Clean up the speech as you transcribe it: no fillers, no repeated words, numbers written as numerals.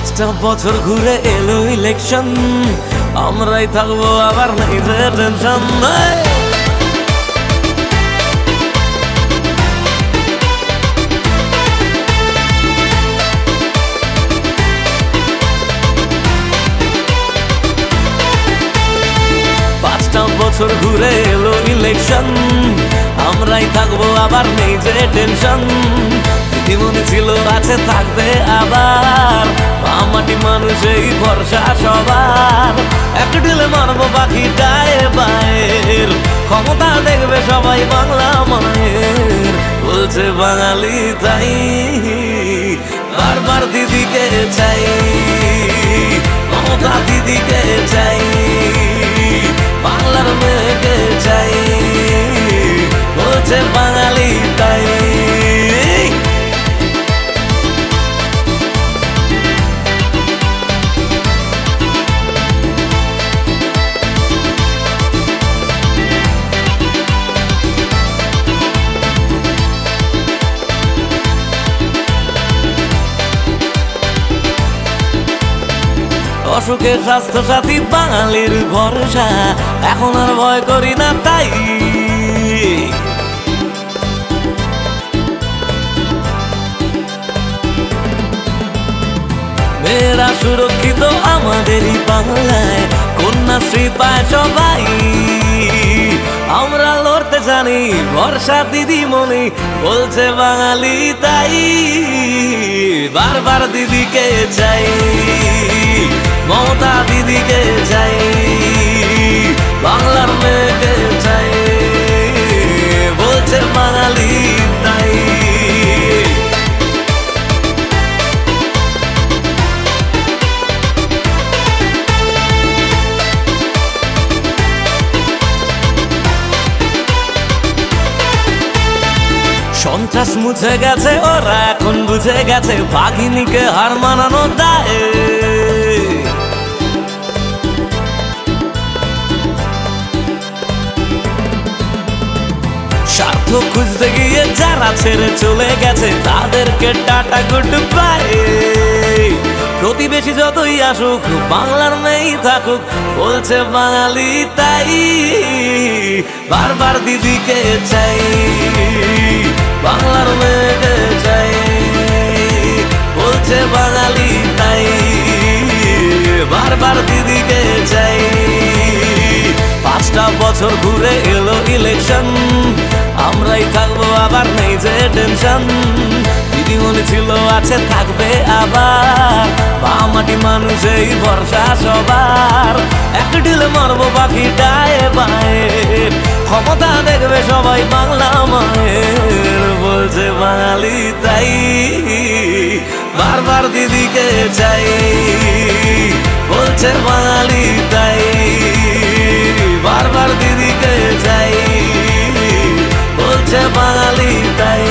5টা বছর ঘুরে এলো ইলেকশন, আমরাই থাকবো আবার নেই যে টেনশন। 5টা বছর ঘুরে এলো ইলেকশন, আমরাই থাকবো আবার নেই যে টেনশন। মনে ছিল আছে থাকবে আবার, মাটি মানুষই ভরসা সবার। একটু ঢিলে মারবো বাকিটায় বাইর, ক্ষমতা দেখবে সবাই বাংলা মায়ের। বলছে বাঙালি তাই বারবার দিদিকে চাই, মমতা দিদিকে চাই, বাংলার মেয়েকে চাই। বলছে বাঙালি তাই। অসুখের স্বাস্থ্য সাথী বাঙালির ভরসা, এখন আর ভয় করি না তাই। মেয়েরা সুরক্ষিত আমাদেরই বাংলায়, কন্যাশ্রী পায় সবাই। আমরা লড়তে জানি ভরসা দিদিমণি, বলছে বাঙালি তাই। বারবার দিদিকে চাই, মমতা দিদিকে চাই, বাংলার মেয়েকে চাই। বলছে বাঙালি তাই। সন্ত্রাস মুছে গেছে, ওরা এখন বুঝে গেছে বাঘিনীকে হার মানানো দায়। স্বার্থ খুঁজতে গিয়ে যারা ছেড়ে চলে গেছে, তাদেরকে টাটা গুড বাই। প্রতিবেশী যতই আসুক বাংলার মেয়েই থাকুক, বলছে বাঙালি তাই। বারবার দিদিকে চাই, বাংলার মেয়েকে চাই, বলছে বাঙালি তাই। বারবার দিদিকে চাই। 5টা বছর ঘুরে এলো ইলেকশন, আমরাই থাকবো আবার নেই যে টেনশন। দিদিমণি ছিল আছে থাকবে আবার, মাটি মানুষই ভরসা সবার। একটু ঢিলে মারবো বাকিটায় বাইর, ক্ষমতা দেখবে সবাই বাংলা মায়ের। বলছে বাঙালি তাই। বারবার দিদিকে চাই, বলছে বাঙালি তাই। বারবার দিদিকে চাই, বলছে বাঙালি তাই।